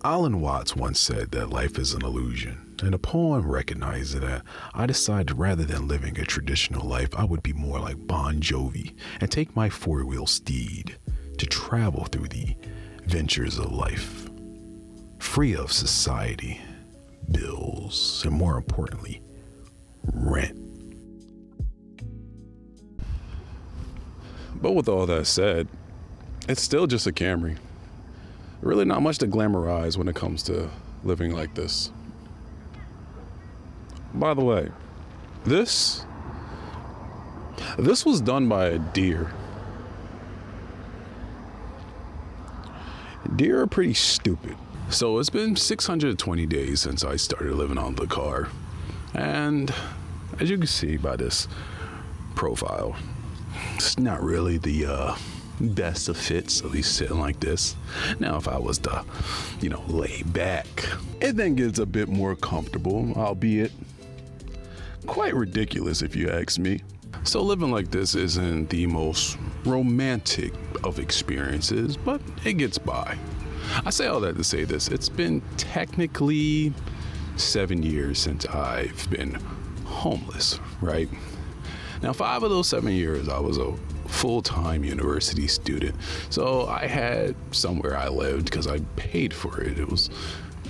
Alan Watts once said that life is an illusion, and upon recognizing that, I decided rather than living a traditional life, I would be more like Bon Jovi and take my four-wheel steed to travel through the ventures of life, free of society, bills, and more importantly, rent. But with all that said, it's still just a Camry. Really not much to glamorize when it comes to living like this. By the way, this was done by a deer. Deer are pretty stupid. So it's been 620 days since I started living on the car. And as you can see by this profile, it's not really the best of fits, at least sitting like this. Now, if I was to, lay back, it then gets a bit more comfortable, albeit quite ridiculous if you ask me. So living like this isn't the most romantic of experiences, but it gets by. I say all that to say this. It's been technically 7 years since I've been homeless, right? Now, 5 of those 7 years, I was a full-time university student. So I had somewhere I lived because I paid for it. It was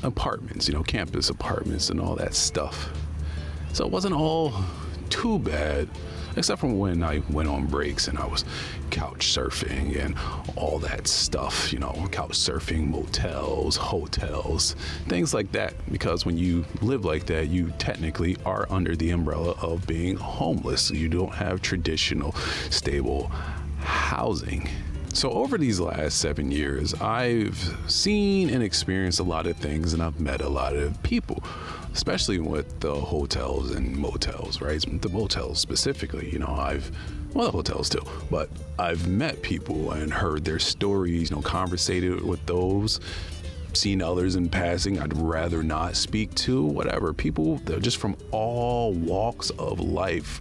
apartments, campus apartments and all that stuff. So it wasn't all too bad, except for when I went on breaks and I was couch surfing and all that stuff, couch surfing, motels, hotels, things like that. Because when you live like that, you technically are under the umbrella of being homeless. You don't have traditional, stable housing. So over these last 7 years, I've seen and experienced a lot of things, and I've met a lot of people, especially with the hotels and motels, right? The motels specifically, the hotels too, but I've met people and heard their stories, conversated with those, seen others in passing I'd rather not speak to, whatever. People, they're just from all walks of life.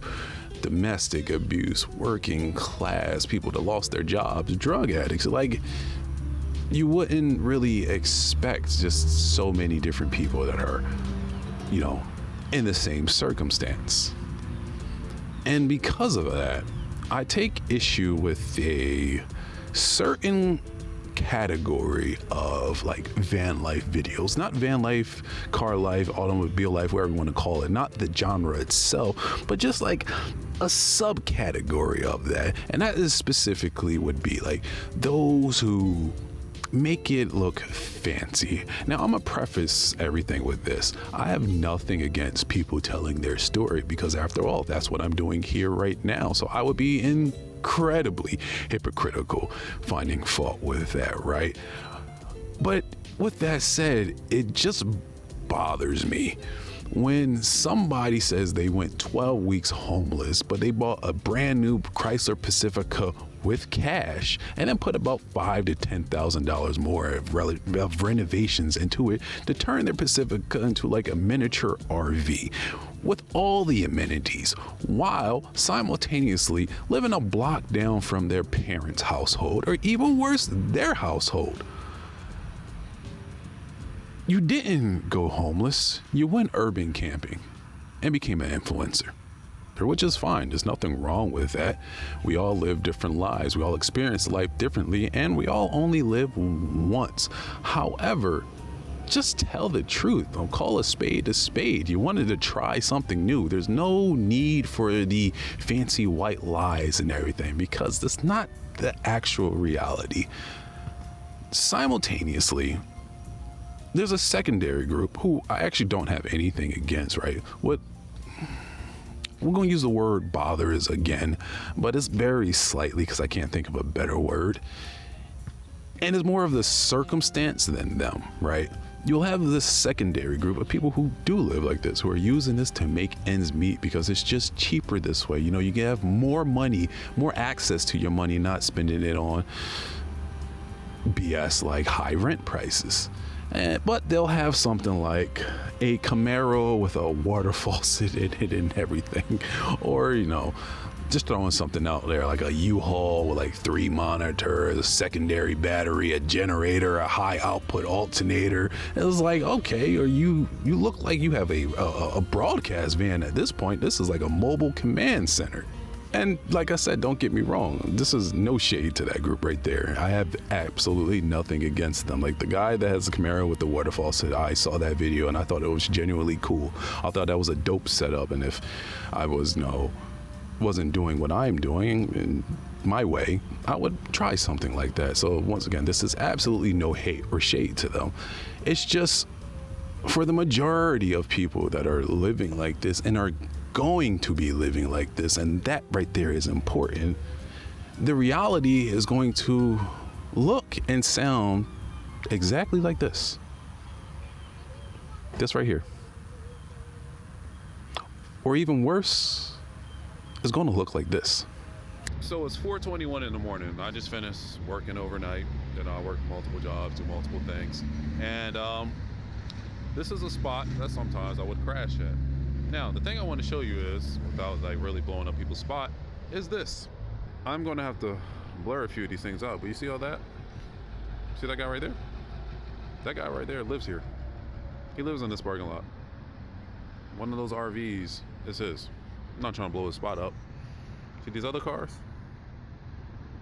Domestic abuse, working class, people that lost their jobs, drug addicts. Like, you wouldn't really expect just so many different people that are, in the same circumstance. And because of that, I take issue with a certain category of like van life videos, not van life, car life, automobile life, whatever you want to call it, not the genre itself, but just like a subcategory of that. And that is specifically would be like those who make it look fancy. Now, I'm gonna preface everything with this. I have nothing against people telling their story, because after all, that's what I'm doing here right now. So I would be incredibly hypocritical finding fault with that, right? But with that said, it just bothers me when somebody says they went 12 weeks homeless, but they bought a brand new Chrysler Pacifica with cash and then put about $5,000 to $10,000 more of renovations into it to turn their Pacifica into like a miniature RV with all the amenities, while simultaneously living a block down from their parents' household, or even worse, their household. You didn't go homeless, you went urban camping and became an influencer, which is fine. There's nothing wrong with that. We all live different lives. We all experience life differently, and we all only live once. However, just tell the truth. Don't call a spade a spade. You wanted to try something new. There's no need for the fancy white lies and everything, because that's not the actual reality. Simultaneously, there's a secondary group who I actually don't have anything against, right? What we're going to use the word bothers again, but it's very slightly because I can't think of a better word. And it's more of the circumstance than them, right? You'll have this secondary group of people who do live like this, who are using this to make ends meet because it's just cheaper this way. You can have more money, more access to your money, not spending it on BS like high rent prices. But they'll have something like a Camaro with a water faucet in it and everything, or just throwing something out there, like a U-Haul with like 3 monitors, a secondary battery, a generator, a high output alternator. It was like, okay, or you look like you have a broadcast van at this point. This is like a mobile command center. And like I said, don't get me wrong, this is no shade to that group right there. I have absolutely nothing against them. Like the guy that has the Camaro with the waterfall said, I saw that video and I thought it was genuinely cool. I thought that was a dope setup, and if I wasn't doing what I'm doing in my way, I would try something like that. So once again, this is absolutely no hate or shade to them. It's just for the majority of people that are living like this and are going to be living like this, and that right there is important. The reality is going to look and sound exactly like this. This right here. Or even worse, it's going to look like this. So it's 4:21 in the morning. I just finished working overnight. You know, I work multiple jobs, do multiple things. And this is a spot that sometimes I would crash at. Now, the thing I want to show you is, without like really blowing up people's spot, is this. I'm going to have to blur a few of these things out, but you see all that? See that guy right there? That guy right there lives here. He lives in this parking lot. One of those RVs is his. I'm not trying to blow his spot up. See these other cars?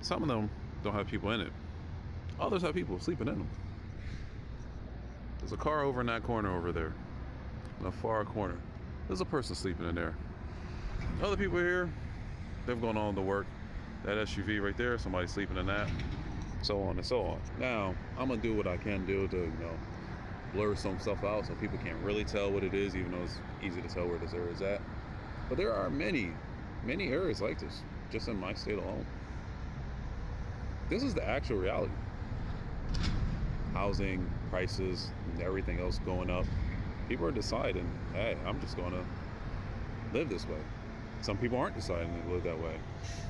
Some of them don't have people in it. Others have people sleeping in them. There's a car over in that corner over there. In the far corner. There's a person sleeping in there. Other people here, they've gone on to work. That SUV right there, somebody sleeping in that. So on and so on. Now, I'm gonna do what I can do to, blur some stuff out so people can't really tell what it is, even though it's easy to tell where this area is at. But there are many areas like this, just in my state alone. This is the actual reality. Housing, prices, and everything else going up. People are deciding, hey, I'm just gonna live this way. Some people aren't deciding to live that way.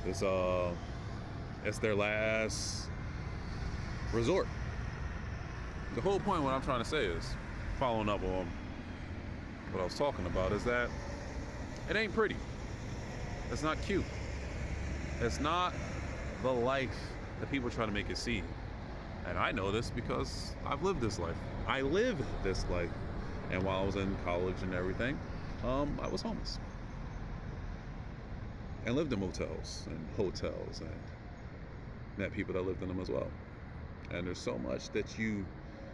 It's their last resort. The whole point, what I'm trying to say is, following up on what I was talking about, is that it ain't pretty. It's not cute. It's not the life that people try to make it seem. And I know this because I've lived this life. I live this life. And while I was in college and everything, I was homeless. And lived in motels and hotels and met people that lived in them as well. And there's so much that you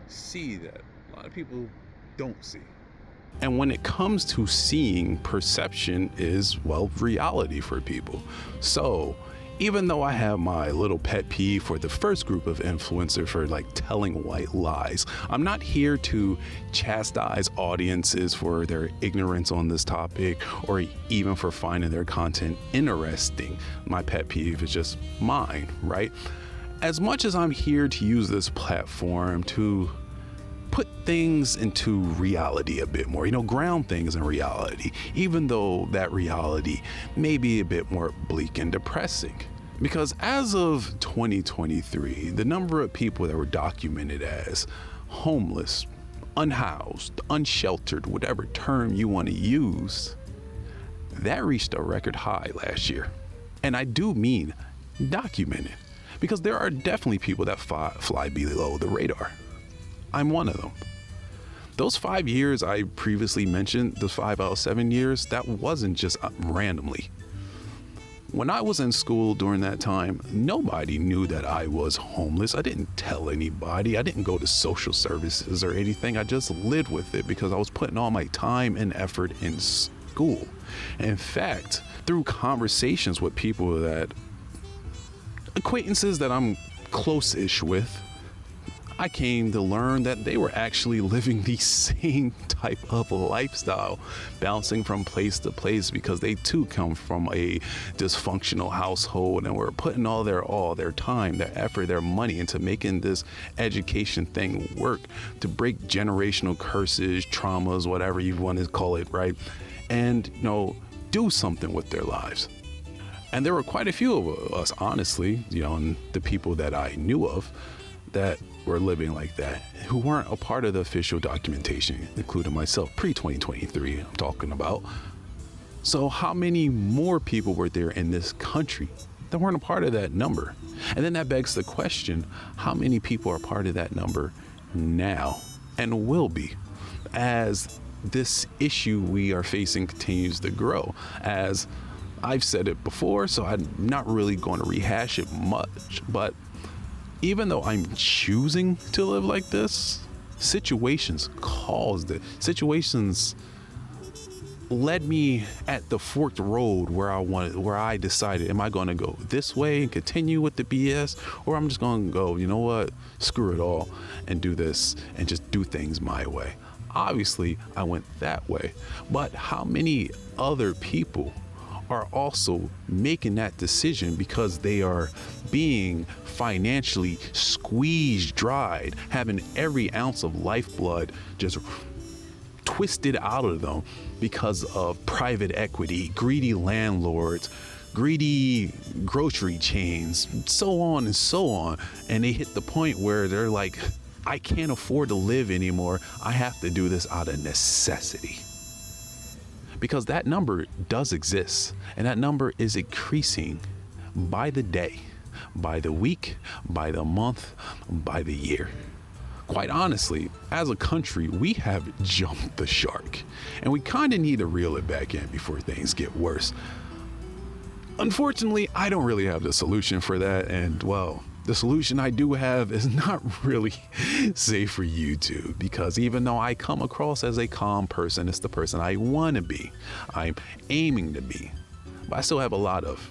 see that a lot of people don't see. And when it comes to seeing, perception is, well, reality for people. So even though I have my little pet peeve for the first group of influencers for like telling white lies, I'm not here to chastise audiences for their ignorance on this topic or even for finding their content interesting. My pet peeve is just mine, right? As much as I'm here to use this platform to put things into reality a bit more, ground things in reality, even though that reality may be a bit more bleak and depressing. Because as of 2023, the number of people that were documented as homeless, unhoused, unsheltered, whatever term you want to use, that reached a record high last year. And I do mean documented, because there are definitely people that fly below the radar. I'm one of them. Those 5 years I previously mentioned, the 5 out of 7 years, that wasn't just randomly. When I was in school during that time, nobody knew that I was homeless. I didn't tell anybody. I didn't go to social services or anything. I just lived with it because I was putting all my time and effort in school. In fact, through conversations with people acquaintances that I'm close-ish with, I came to learn that they were actually living the same type of lifestyle, bouncing from place to place because they too come from a dysfunctional household and were putting all their time, their effort, their money into making this education thing work to break generational curses, traumas, whatever you want to call it, right? And, do something with their lives. And there were quite a few of us, honestly, and the people that I knew of that were living like that, who weren't a part of the official documentation, including myself, pre-2023, I'm talking about. So how many more people were there in this country that weren't a part of that number? And then that begs the question, how many people are part of that number now and will be as this issue we are facing continues to grow? As I've said it before, so I'm not really going to rehash it much, but even though I'm choosing to live like this, situations caused it. Situations led me at the forked road where I decided, am I going to go this way and continue with the BS, or I'm just going to go, you know what, screw it all and do this and just do things my way. Obviously, I went that way, but how many other people are also making that decision because they are being financially squeezed dried, having every ounce of lifeblood just twisted out of them because of private equity, greedy landlords, greedy grocery chains, so on and so on. And they hit the point where they're like, I can't afford to live anymore. I have to do this out of necessity. Because that number does exist, and that number is increasing by the day, by the week, by the month, by the year. Quite honestly, as a country, we have jumped the shark, and we kind of need to reel it back in before things get worse. Unfortunately, I don't really have the solution for that, and well, the solution I do have is not really safe for YouTube, because even though I come across as a calm person, it's the person I want to be, I'm aiming to be, but I still have a lot of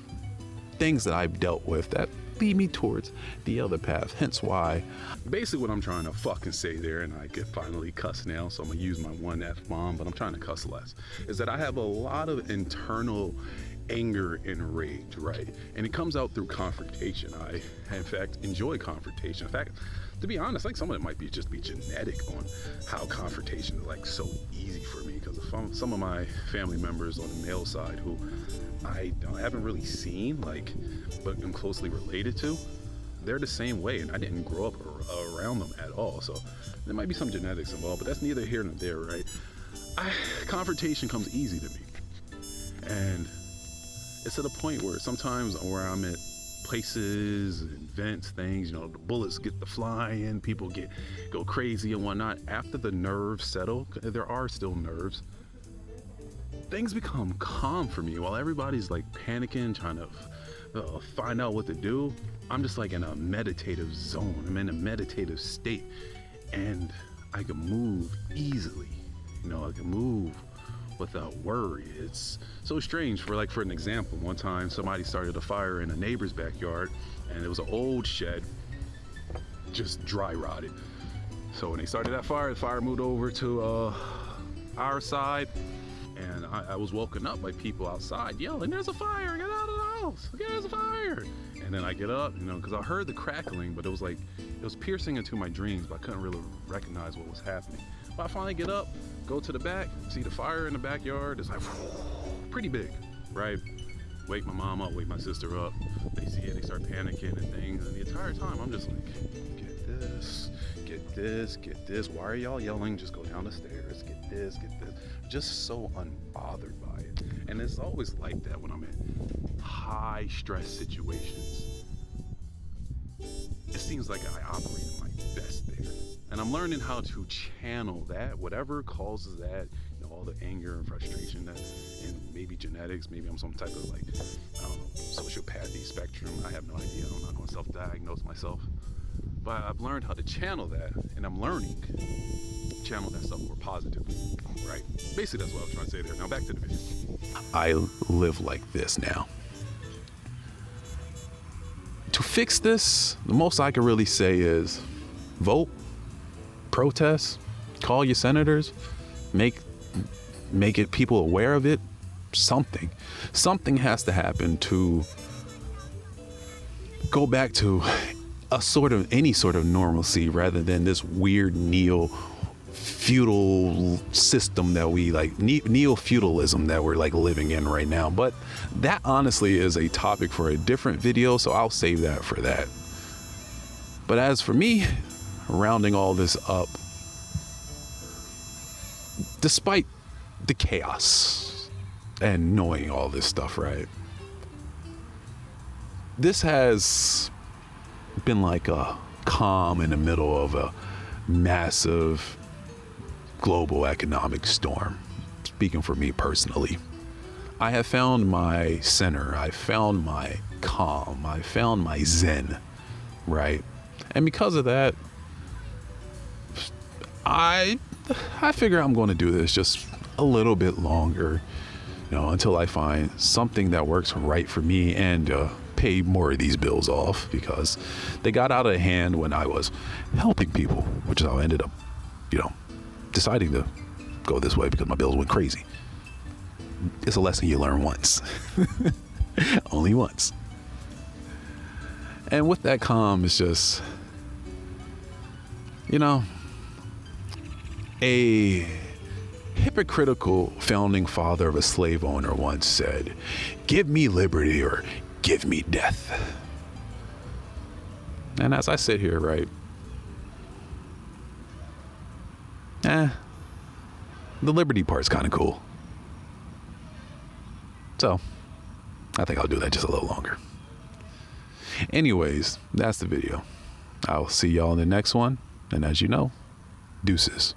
things that I've dealt with that lead me towards the other path. Hence why, basically what I'm trying to fucking say there, and I can finally cuss now, so I'm gonna use my one F-bomb, but I'm trying to cuss less, is that I have a lot of internal anger and rage, right? And it comes out through confrontation. I, in fact, enjoy confrontation. In fact, to be honest, like some of it might be genetic on how confrontation is like so easy for me, because some of my family members on the male side who I haven't really seen, like, but I'm closely related to, they're the same way, and I didn't grow up around them at all. So there might be some genetics involved, but that's neither here nor there, right? Confrontation comes easy to me, and it's to the point where sometimes where I'm at places, events, things, you know, the bullets get to flying, people go crazy and whatnot. After the nerves settle, there are still nerves, things become calm for me. While everybody's like panicking, trying to find out what to do, I'm just like in a meditative zone. I'm in a meditative state, and I can move easily. You know, I can move without worry. It's so strange. For an example, one time somebody started a fire in a neighbor's backyard, and it was an old shed, just dry rotted. So when they started that fire, the fire moved over to our side, and I was woken up by people outside yelling, "There's a fire! Get out of the house! There's a fire!" And then I get up, you know, because I heard the crackling, but it was piercing into my dreams, but I couldn't really recognize what was happening. But I finally get up, go to the back, see the fire in the backyard. It's like pretty big, right? Wake my mom up, wake my sister up. They see it, they start panicking and things. And the entire time I'm just like, get this, get this, get this. Why are y'all yelling? Just go down the stairs, get this, get this. Just so unbothered by it. And it's always like that when I'm in high stress situations. It seems like I operate at my best there. And I'm learning how to channel that, whatever causes that, you know, all the anger and frustration that, and maybe genetics, maybe I'm some type of like, I don't know, sociopathy spectrum. I have no idea. I'm not going to self-diagnose myself. But I've learned how to channel that, and I'm learning to channel that stuff more positively, right? Basically, that's what I was trying to say there. Now back to the video. I live like this now. To fix this, the most I can really say is vote, protest, call your senators, make it people aware of it. Something has to happen to go back to any sort of normalcy, rather than this weird neo-feudal system that we like, neo-feudalism that we're like living in right now. But that honestly is a topic for a different video, so I'll save that for that. But as for me, rounding all this up, despite the chaos, and knowing all this stuff, right? This has been like a calm in the middle of a massive global economic storm. Speaking for me personally, I have found my center. I found my calm. I found my zen, right? And because of that, I figure I'm going to do this just a little bit longer, until I find something that works right for me and pay more of these bills off, because they got out of hand when I was helping people, which is how I ended up, deciding to go this way, because my bills went crazy. It's a lesson you learn once. Only once. And with that calm, it's just, a hypocritical founding father of a slave owner once said, "Give me liberty or give me death." And as I sit here, right, the liberty part's kind of cool. So I think I'll do that just a little longer. Anyways, that's the video. I'll see y'all in the next one. And as you know, deuces.